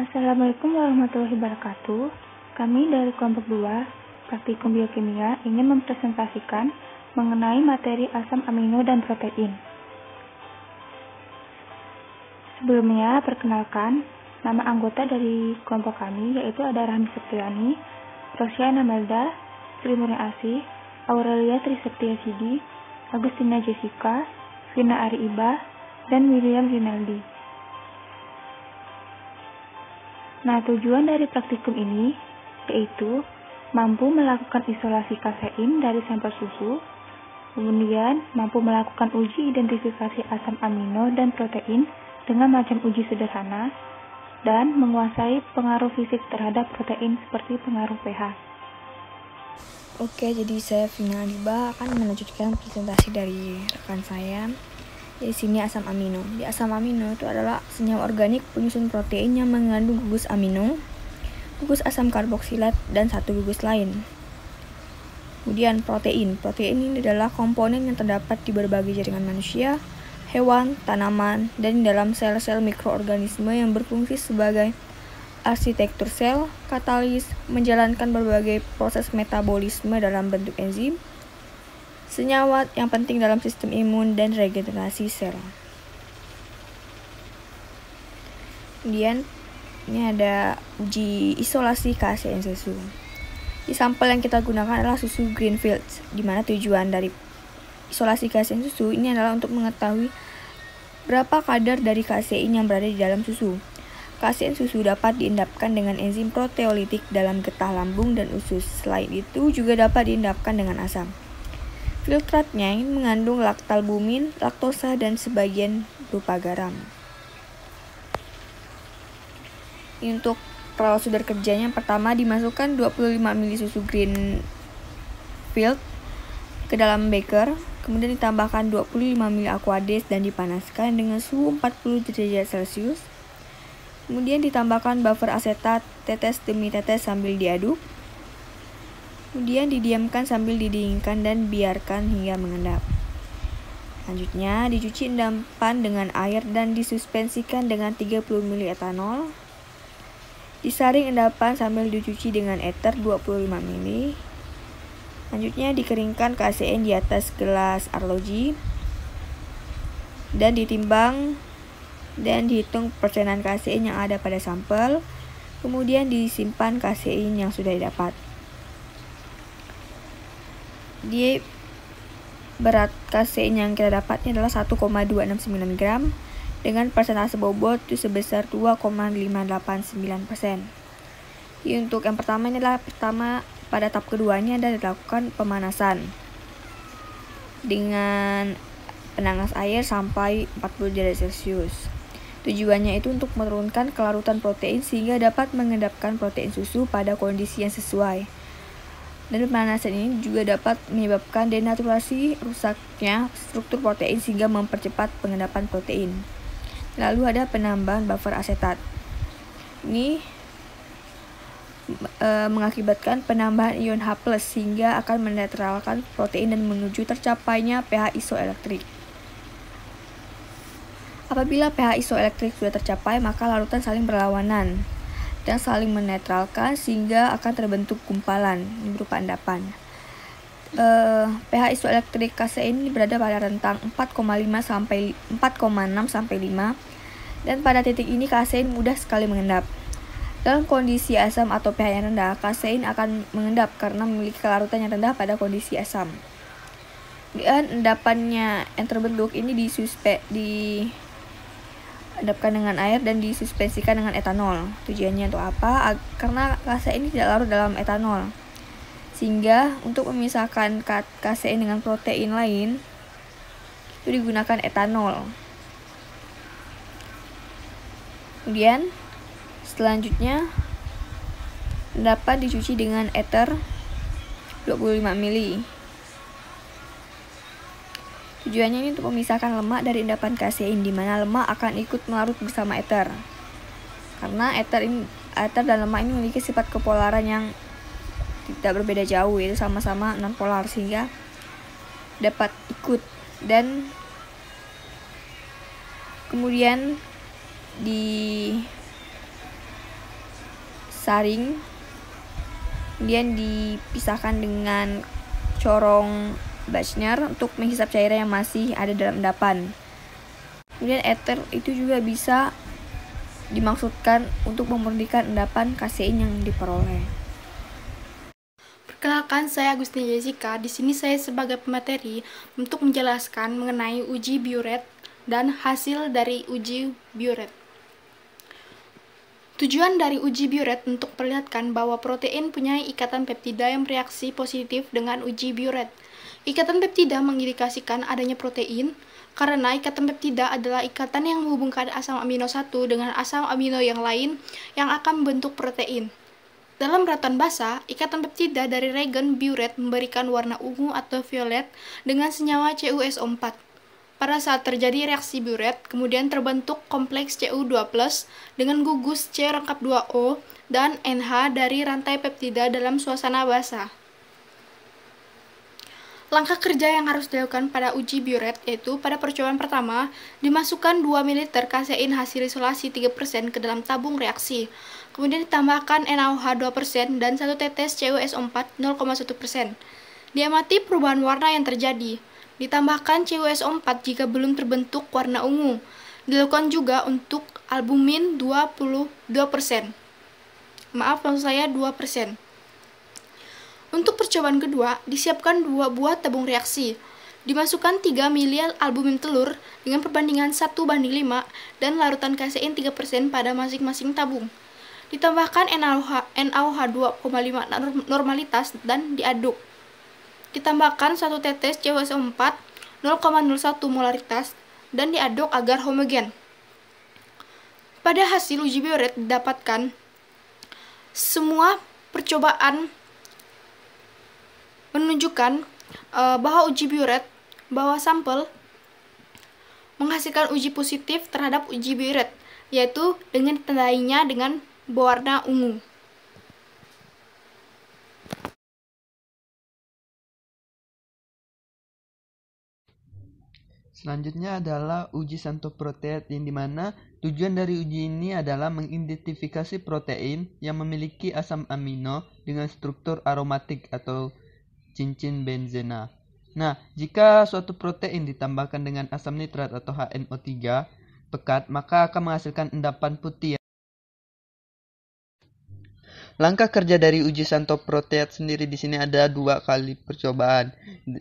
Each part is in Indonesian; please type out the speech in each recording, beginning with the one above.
Assalamualaikum warahmatullahi wabarakatuh. Kami dari kelompok 2, Praktikum Biokimia, ingin mempresentasikan mengenai materi asam amino dan protein. Sebelumnya, perkenalkan, nama anggota dari kelompok kami yaitu ada Rahmi Septiani, Rosyana Melda, Sri Murni Asih, Aurelia Triseptia Sidi, Agustina Jessica, Vina Ari Iba, dan William Rinaldi. Nah, tujuan dari praktikum ini yaitu mampu melakukan isolasi kasein dari sampel susu, kemudian mampu melakukan uji identifikasi asam amino dan protein dengan macam uji sederhana, dan menguasai pengaruh fisik terhadap protein seperti pengaruh pH. Oke, jadi saya Vina Adiba akan melanjutkan presentasi dari rekan saya. Di sini asam amino. Di asam amino itu adalah senyawa organik penyusun protein yang mengandung gugus amino, gugus asam karboksilat, dan satu gugus lain. Kemudian protein. Protein ini adalah komponen yang terdapat di berbagai jaringan manusia, hewan, tanaman, dan dalam sel-sel mikroorganisme yang berfungsi sebagai arsitektur sel, katalis, menjalankan berbagai proses metabolisme dalam bentuk enzim, senyawa yang penting dalam sistem imun dan regenerasi sel. Kemudian ini ada uji isolasi kasein susu. Di sampel yang kita gunakan adalah susu Greenfields, di mana tujuan dari isolasi kasein susu ini adalah untuk mengetahui berapa kadar dari kasein yang berada di dalam susu. Kasein susu dapat diendapkan dengan enzim proteolitik dalam getah lambung dan usus. Selain itu juga dapat diendapkan dengan asam. Filtratnya mengandung laktalbumin, laktosa, dan sebagian berupa garam. Untuk prosedur kerjanya, pertama dimasukkan 25 ml susu Greenfield ke dalam beker, kemudian ditambahkan 25 ml Aquades dan dipanaskan dengan suhu 40 derajat Celcius. Kemudian ditambahkan buffer asetat tetes demi tetes sambil diaduk. Kemudian didiamkan sambil didinginkan dan biarkan hingga mengendap. Selanjutnya dicuci endapan dengan air dan disuspensikan dengan 30 ml etanol. Disaring endapan sambil dicuci dengan ether 25 ml. Selanjutnya dikeringkan kasein di atas gelas arloji dan ditimbang dan dihitung persenan kasein yang ada pada sampel. Kemudian disimpan kasein yang sudah didapat. Di berat kasein yang kita dapatnya adalah 1,269 gram dengan persentase bobot itu sebesar 2,589%. Untuk yang pertama ini adalah pada tahap keduanya adalah dilakukan pemanasan dengan penanas air sampai 40 derajat Celcius. Tujuannya itu untuk menurunkan kelarutan protein sehingga dapat mengendapkan protein susu pada kondisi yang sesuai. Dan pemanasan ini juga dapat menyebabkan denaturasi, rusaknya struktur protein sehingga mempercepat pengendapan protein. Lalu ada penambahan buffer asetat. Ini mengakibatkan penambahan ion H+ sehingga akan menetralkan protein dan menuju tercapainya pH isoelektrik. Apabila pH isoelektrik sudah tercapai, maka larutan saling berlawanan dan saling menetralkan sehingga akan terbentuk gumpalan berupa endapan. pH isoelektrik kasein ini berada pada rentang 4,6 sampai 5 dan pada titik ini kasein mudah sekali mengendap. Dalam kondisi asam atau pH yang rendah, kasein akan mengendap karena memiliki kelarutan yang rendah pada kondisi asam. Dan endapannya yang terbentuk ini diendapkan dengan air dan disuspensikan dengan etanol. Tujuannya untuk apa? Karena kasein ini tidak larut dalam etanol. Sehingga untuk memisahkan kasein dengan protein lain itu digunakan etanol. Kemudian selanjutnya dapat dicuci dengan ether 25 ml. Tujuannya ini untuk memisahkan lemak dari endapan kasein, di mana lemak akan ikut melarut bersama ether. Karena ether dan lemak ini memiliki sifat kepolaran yang tidak berbeda jauh, yaitu sama-sama nonpolar, sehingga dapat ikut. Dan kemudian disaring, kemudian dipisahkan dengan corong Bachner untuk menghisap cairan yang masih ada dalam endapan. Kemudian ether itu juga bisa dimaksudkan untuk memurnikan endapan kasein yang diperoleh. Perkenalkan, saya Agustina Jessica. Di sini saya sebagai pemateri untuk menjelaskan mengenai uji Biuret dan hasil dari uji Biuret. Tujuan dari uji Biuret untuk perlihatkan bahwa protein punya ikatan peptida yang bereaksi positif dengan uji Biuret. Ikatan peptida mengindikasikan adanya protein, karena ikatan peptida adalah ikatan yang menghubungkan asam amino 1 dengan asam amino yang lain yang akan membentuk protein. Dalam ratuan basa, ikatan peptida dari reagen Biuret memberikan warna ungu atau violet dengan senyawa CuSO4. Pada saat terjadi reaksi Biuret, kemudian terbentuk kompleks Cu2+ dengan gugus C rangkap 2O dan NH dari rantai peptida dalam suasana basa. Langkah kerja yang harus dilakukan pada uji Biuret yaitu pada percobaan pertama, dimasukkan 2 ml kasein hasil isolasi 3% ke dalam tabung reaksi. Kemudian ditambahkan NaOH 2% dan 1 tetes CuSO4 0,1%. Diamati perubahan warna yang terjadi. Ditambahkan CuSO4 jika belum terbentuk warna ungu. Dilakukan juga untuk albumin 22%. Maaf, maksud saya 2%. Untuk percobaan kedua, disiapkan 2 buah tabung reaksi. Dimasukkan 3 ml albumin telur dengan perbandingan 1:5 dan larutan kasein 3% pada masing-masing tabung. Ditambahkan NaOH 2,5 normalitas dan diaduk. Ditambahkan 1 tetes CuSO4 0,01 molaritas dan diaduk agar homogen. Pada hasil uji Biuret didapatkan semua percobaan menunjukkan bahwa uji Biuret, bahwa sampel menghasilkan uji positif terhadap uji Biuret, yaitu dengan ditandainya dengan berwarna ungu. Selanjutnya adalah uji xanthoprotease, yang dimana tujuan dari uji ini adalah mengidentifikasi protein yang memiliki asam amino dengan struktur aromatik atau cincin benzena. Nah, jika suatu protein ditambahkan dengan asam nitrat atau HNO3 pekat, maka akan menghasilkan endapan putih. Langkah kerja dari uji xanthoprotease sendiri di sini ada 2 kali percobaan,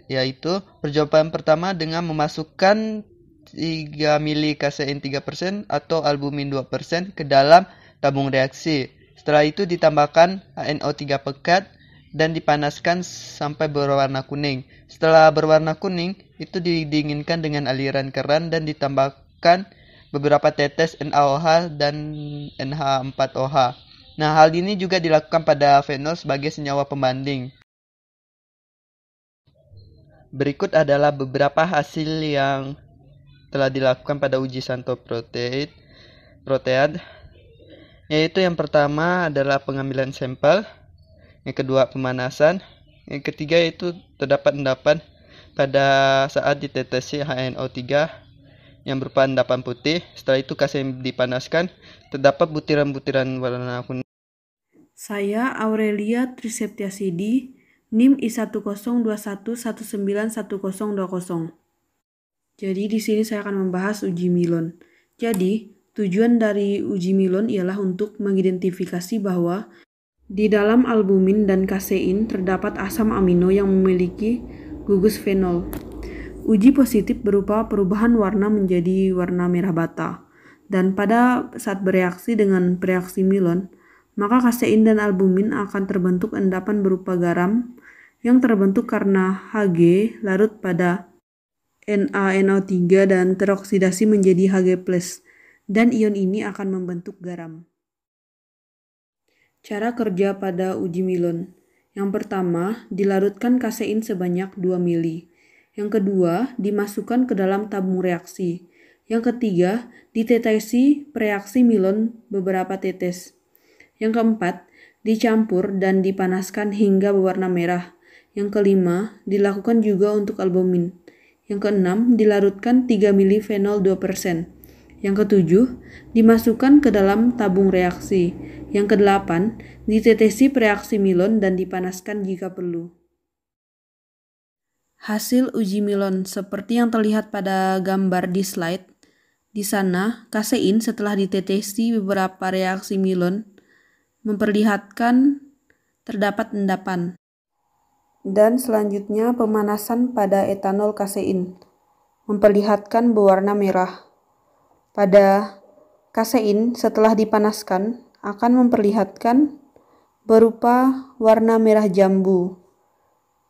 yaitu percobaan pertama dengan memasukkan 3 mili kasein 3% atau albumin 2% ke dalam tabung reaksi. Setelah itu ditambahkan HNO3 pekat dan dipanaskan sampai berwarna kuning. Setelah berwarna kuning, itu didinginkan dengan aliran keran dan ditambahkan beberapa tetes NaOH dan NH4OH. Nah, hal ini juga dilakukan pada fenol sebagai senyawa pembanding. Berikut adalah beberapa hasil yang telah dilakukan pada uji xanthoprotease, yaitu yang pertama adalah pengambilan sampel, yang kedua pemanasan, yang ketiga yaitu terdapat endapan pada saat ditetesi HNO3 yang berupa endapan putih. Setelah itu kasein dipanaskan, terdapat butiran-butiran warna kuning. Saya Aurelia Triseptiasidi, NIM I1021191020. Jadi di sini saya akan membahas uji Milon. Jadi, tujuan dari uji Milon ialah untuk mengidentifikasi bahwa di dalam albumin dan kasein terdapat asam amino yang memiliki gugus fenol. Uji positif berupa perubahan warna menjadi warna merah bata. Dan pada saat bereaksi dengan reaksi Milon, maka kasein dan albumin akan terbentuk endapan berupa garam yang terbentuk karena Hg larut pada NaNO3 dan teroksidasi menjadi Hg+, dan ion ini akan membentuk garam. Cara kerja pada uji Milon. Yang pertama, dilarutkan kasein sebanyak 2 mili. Yang kedua, dimasukkan ke dalam tabung reaksi. Yang ketiga, ditetesi reaksi Milon beberapa tetes. Yang keempat, dicampur dan dipanaskan hingga berwarna merah. Yang kelima, dilakukan juga untuk albumin. Yang keenam, dilarutkan 3 mili fenol 2%. Yang ketujuh, dimasukkan ke dalam tabung reaksi. Yang kedelapan, ditetesi reaksi Milon dan dipanaskan jika perlu. Hasil uji Milon seperti yang terlihat pada gambar di slide. Di sana, kasein setelah ditetesi beberapa reaksi Milon memperlihatkan terdapat endapan. Dan selanjutnya pemanasan pada etanol kasein memperlihatkan berwarna merah. Pada kasein setelah dipanaskan akan memperlihatkan berupa warna merah jambu.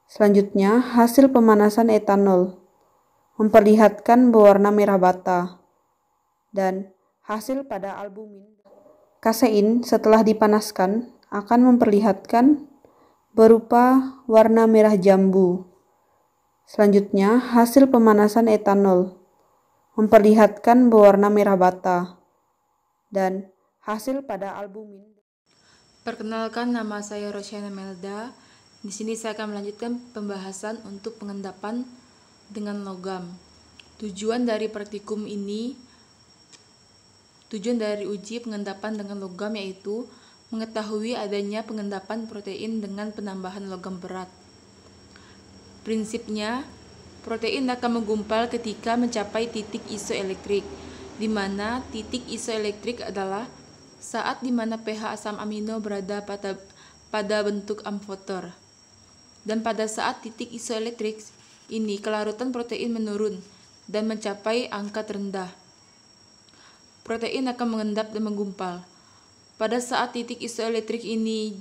Selanjutnya, hasil pemanasan etanol memperlihatkan berwarna merah bata. Dan hasil pada albumin kasein setelah dipanaskan akan memperlihatkan berupa warna merah jambu. Selanjutnya, hasil pemanasan etanol memperlihatkan berwarna merah bata. Dan hasil pada albumin. Perkenalkan, nama saya Rosyana Melda. Di sini saya akan melanjutkan pembahasan untuk pengendapan dengan logam. Tujuan dari uji pengendapan dengan logam yaitu mengetahui adanya pengendapan protein dengan penambahan logam berat. Prinsipnya, protein akan menggumpal ketika mencapai titik isoelektrik, di mana titik isoelektrik adalah saat di mana pH asam amino berada pada bentuk amfoter. Dan pada saat titik isoelektrik ini, kelarutan protein menurun dan mencapai angka terendah. Protein akan mengendap dan menggumpal. Pada saat titik isoelektrik ini,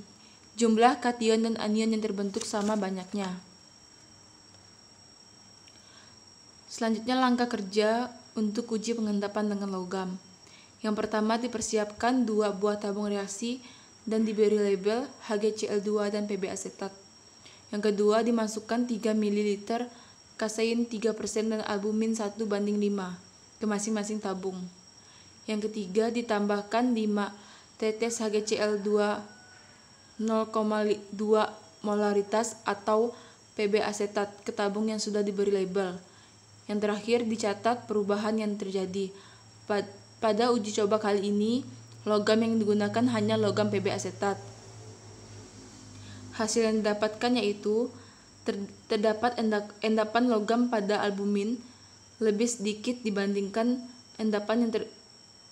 jumlah kation dan anion yang terbentuk sama banyaknya. Selanjutnya, langkah kerja untuk uji pengendapan dengan logam. Yang pertama, dipersiapkan 2 buah tabung reaksi dan diberi label HgCl2 dan Pb asetat. Yang kedua, dimasukkan 3 ml kasein 3% dan albumin 1:5 ke masing-masing tabung. Yang ketiga, ditambahkan 5 tetes HgCl2 0,2 molaritas atau Pb asetat ke tabung yang sudah diberi label. Yang terakhir, dicatat perubahan yang terjadi. Pada uji coba kali ini, logam yang digunakan hanya logam Pb asetat. Hasil yang didapatkan yaitu terdapat endapan logam pada albumin lebih sedikit dibandingkan endapan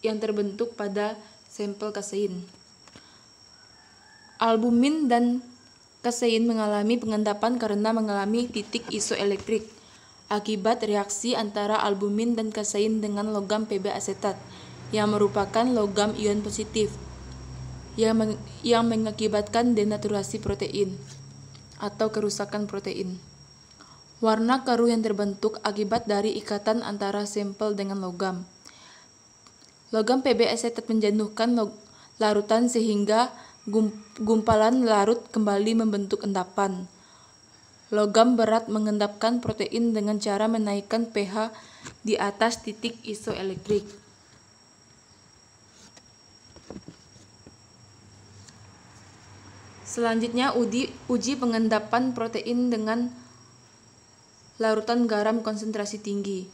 yang terbentuk pada sampel kasein. Albumin dan kasein mengalami pengendapan karena mengalami titik isoelektrik akibat reaksi antara albumin dan kasein dengan logam Pb asetat yang merupakan logam ion positif yang mengakibatkan denaturasi protein atau kerusakan protein. Warna keruh yang terbentuk akibat dari ikatan antara sampel dengan logam. Logam Pb asetat menjenuhkan larutan sehingga gumpalan larut kembali membentuk endapan. Logam berat mengendapkan protein dengan cara menaikkan pH di atas titik isoelektrik. Selanjutnya, uji pengendapan protein dengan larutan garam konsentrasi tinggi.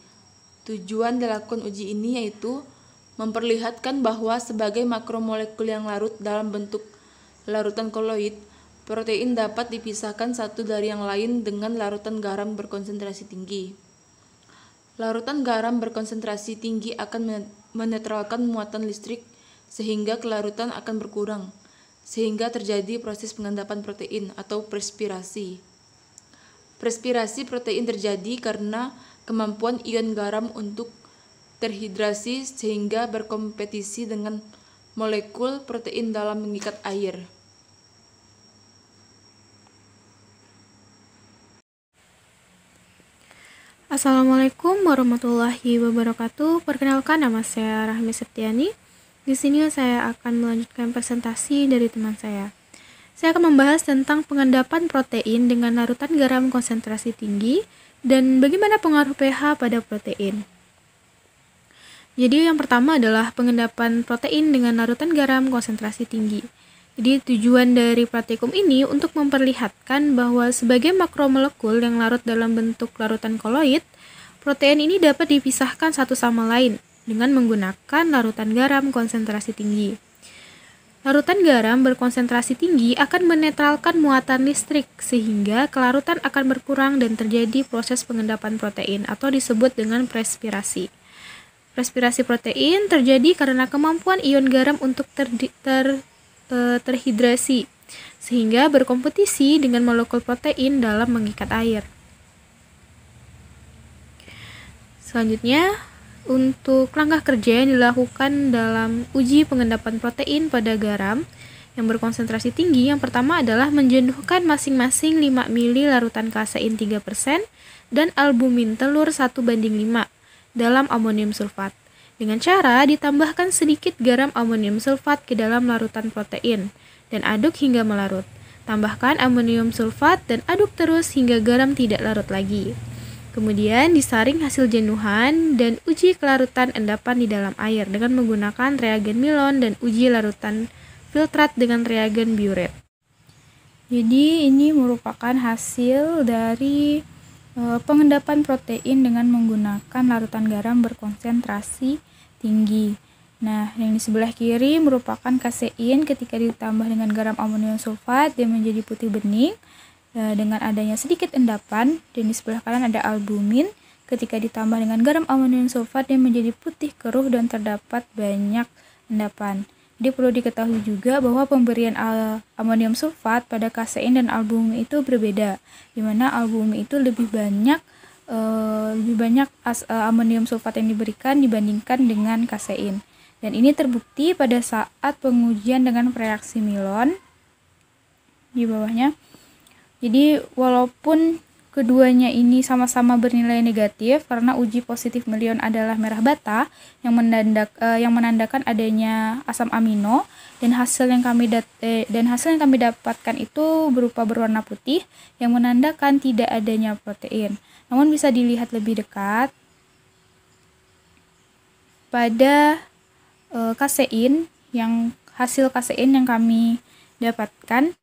Tujuan dilakukan uji ini yaitu memperlihatkan bahwa sebagai makromolekul yang larut dalam bentuk larutan koloid, protein dapat dipisahkan satu dari yang lain dengan larutan garam berkonsentrasi tinggi. Larutan garam berkonsentrasi tinggi akan menetralkan muatan listrik sehingga kelarutan akan berkurang, sehingga terjadi proses pengendapan protein atau perspirasi. Perspirasi protein terjadi karena kemampuan ion garam untuk terhidrasi sehingga berkompetisi dengan molekul protein dalam mengikat air. Assalamualaikum warahmatullahi wabarakatuh. Perkenalkan, nama saya Rahmi Septiani. Di sini saya akan melanjutkan presentasi dari teman saya. Saya akan membahas tentang pengendapan protein dengan larutan garam konsentrasi tinggi dan bagaimana pengaruh pH pada protein. Jadi yang pertama adalah pengendapan protein dengan larutan garam konsentrasi tinggi. Jadi tujuan dari praktikum ini untuk memperlihatkan bahwa sebagai makromolekul yang larut dalam bentuk larutan koloid, protein ini dapat dipisahkan satu sama lain dengan menggunakan larutan garam konsentrasi tinggi. Larutan garam berkonsentrasi tinggi akan menetralkan muatan listrik sehingga kelarutan akan berkurang dan terjadi proses pengendapan protein atau disebut dengan respirasi. Respirasi protein terjadi karena kemampuan ion garam untuk terhidrasi sehingga berkompetisi dengan molekul protein dalam mengikat air. Selanjutnya, untuk langkah kerja yang dilakukan dalam uji pengendapan protein pada garam yang berkonsentrasi tinggi, yang pertama adalah menjenuhkan masing-masing 5 ml larutan kasein 3% dan albumin telur 1:5 dalam amonium sulfat. Dengan cara ditambahkan sedikit garam amonium sulfat ke dalam larutan protein dan aduk hingga melarut. Tambahkan amonium sulfat dan aduk terus hingga garam tidak larut lagi. Kemudian disaring hasil jenuhan dan uji kelarutan endapan di dalam air dengan menggunakan reagen Milon dan uji larutan filtrat dengan reagen Biuret. Jadi ini merupakan hasil dari pengendapan protein dengan menggunakan larutan garam berkonsentrasi tinggi. Nah, yang di sebelah kiri merupakan kasein ketika ditambah dengan garam amonium sulfat dia menjadi putih bening. Dengan adanya sedikit endapan, dan di sebelah kanan ada albumin ketika ditambah dengan garam amonium sulfat dia menjadi putih keruh dan terdapat banyak endapan. Jadi perlu diketahui juga bahwa pemberian amonium sulfat pada kasein dan albumin itu berbeda, di mana albumin itu lebih banyak amonium sulfat yang diberikan dibandingkan dengan kasein. Dan ini terbukti pada saat pengujian dengan reaksi Milon di bawahnya. Jadi walaupun keduanya ini sama-sama bernilai negatif karena uji positif Milon adalah merah bata yang menandakan adanya asam amino, dan hasil yang kami dapatkan itu berupa berwarna putih yang menandakan tidak adanya protein. Namun bisa dilihat lebih dekat pada kasein, hasil kasein yang kami dapatkan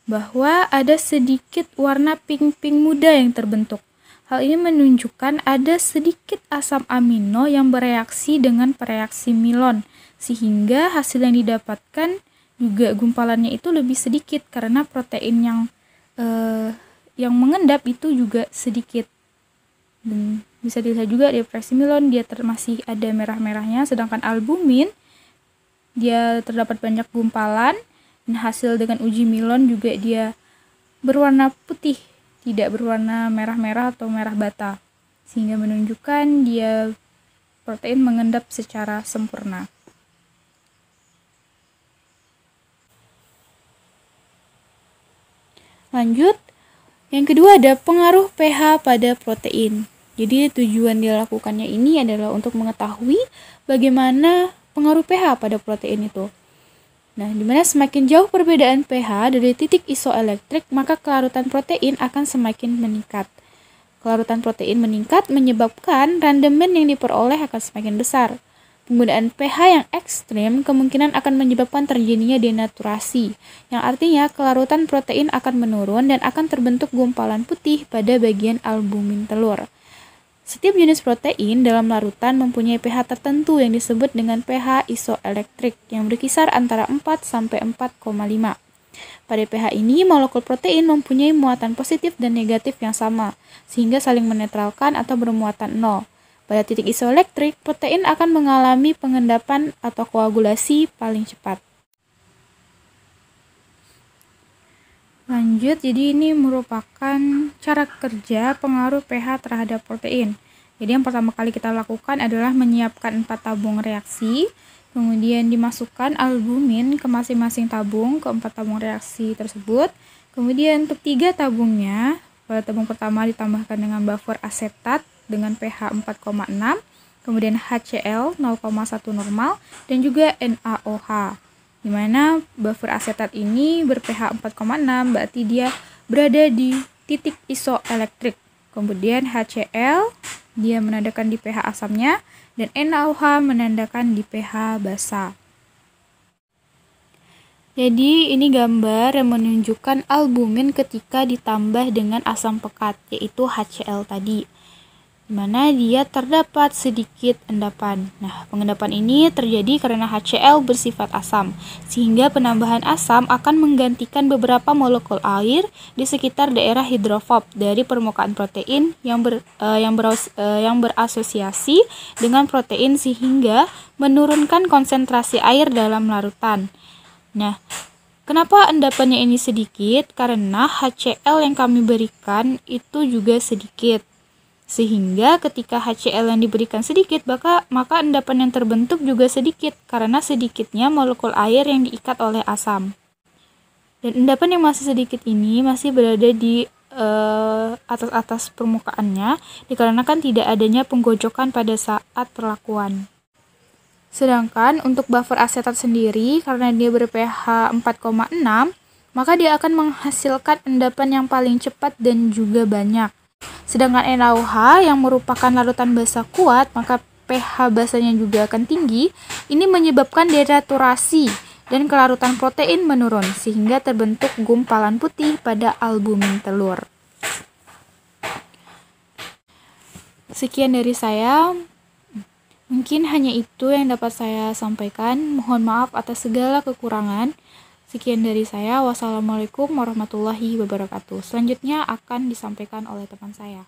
bahwa ada sedikit warna pink-pink muda yang terbentuk. Hal ini menunjukkan ada sedikit asam amino yang bereaksi dengan reaksi Milon, sehingga hasil yang didapatkan juga gumpalannya itu lebih sedikit karena protein yang mengendap itu juga sedikit. Dan bisa dilihat juga di reaksi Milon dia masih ada merah-merahnya, sedangkan albumin dia terdapat banyak gumpalan. Dan hasil dengan uji Milon juga dia berwarna putih, tidak berwarna merah-merah atau merah bata, sehingga menunjukkan dia protein mengendap secara sempurna. Lanjut, yang kedua ada pengaruh pH pada protein. Jadi tujuan dilakukannya ini adalah untuk mengetahui bagaimana pengaruh pH pada protein itu. Nah, dimana semakin jauh perbedaan pH dari titik isoelektrik, maka kelarutan protein akan semakin meningkat. Kelarutan protein meningkat menyebabkan rendemen yang diperoleh akan semakin besar. Penggunaan pH yang ekstrim kemungkinan akan menyebabkan terjadinya denaturasi, yang artinya kelarutan protein akan menurun dan akan terbentuk gumpalan putih pada bagian albumin telur. Setiap jenis protein dalam larutan mempunyai pH tertentu yang disebut dengan pH isoelektrik yang berkisar antara 4 sampai 4,5. Pada pH ini, molekul protein mempunyai muatan positif dan negatif yang sama, sehingga saling menetralkan atau bermuatan 0. Pada titik isoelektrik, protein akan mengalami pengendapan atau koagulasi paling cepat. Lanjut, jadi ini merupakan cara kerja pengaruh pH terhadap protein. Jadi yang pertama kali kita lakukan adalah menyiapkan 4 tabung reaksi, kemudian dimasukkan albumin ke masing-masing tabung, ke 4 tabung reaksi tersebut. Kemudian untuk 3 tabungnya, pada tabung pertama ditambahkan dengan buffer asetat dengan pH 4,6, kemudian HCl 0,1 normal, dan juga NaOH. Di mana buffer asetat ini ber-pH 4,6, berarti dia berada di titik isoelektrik. Kemudian HCl, dia menandakan di pH asamnya, dan NaOH menandakan di pH basa. Jadi ini gambar yang menunjukkan albumin ketika ditambah dengan asam pekat, yaitu HCl tadi. di mana dia terdapat sedikit endapan. Nah, pengendapan ini terjadi karena HCl bersifat asam, sehingga penambahan asam akan menggantikan beberapa molekul air di sekitar daerah hidrofob dari permukaan protein yang berasosiasi dengan protein sehingga menurunkan konsentrasi air dalam larutan. Nah, kenapa endapannya ini sedikit? Karena HCl yang kami berikan itu juga sedikit. Sehingga ketika HCl yang diberikan sedikit, maka endapan yang terbentuk juga sedikit, karena sedikitnya molekul air yang diikat oleh asam. Dan endapan yang masih sedikit ini masih berada di atas permukaannya, dikarenakan tidak adanya penggojokan pada saat perlakuan. Sedangkan untuk buffer asetat sendiri, karena dia ber-pH 4,6, maka dia akan menghasilkan endapan yang paling cepat dan juga banyak. Sedangkan NaOH yang merupakan larutan basa kuat, maka pH basanya juga akan tinggi. Ini menyebabkan denaturasi dan kelarutan protein menurun, sehingga terbentuk gumpalan putih pada albumin telur. Sekian dari saya. Mungkin hanya itu yang dapat saya sampaikan. Mohon maaf atas segala kekurangan. Sekian dari saya. Wassalamualaikum warahmatullahi wabarakatuh. Selanjutnya akan disampaikan oleh teman saya.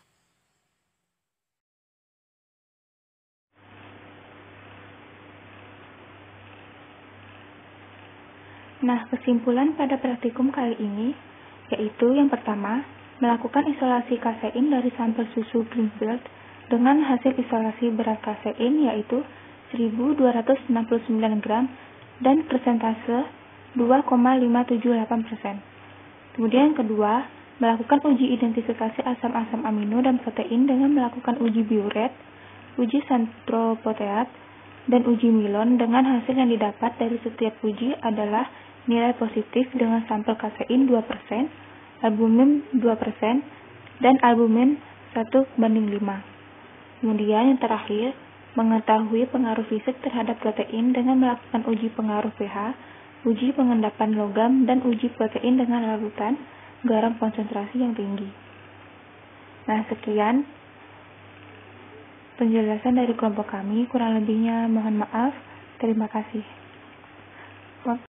Nah, kesimpulan pada praktikum kali ini yaitu yang pertama, melakukan isolasi kasein dari sampel susu Greenfield dengan hasil isolasi berat kasein yaitu 1269 gram dan persentase 2,578%. Kemudian yang kedua, melakukan uji identifikasi asam-asam amino dan protein dengan melakukan uji biuret, uji santroproteat, dan uji Milon dengan hasil yang didapat dari setiap uji adalah nilai positif dengan sampel kasein 2%, albumin 2%, dan albumin 1:5. Kemudian yang terakhir, mengetahui pengaruh fisik terhadap protein dengan melakukan uji pengaruh pH, uji pengendapan logam, dan uji protein dengan larutan garam konsentrasi yang tinggi. Nah, sekian penjelasan dari kelompok kami. Kurang lebihnya mohon maaf. Terima kasih.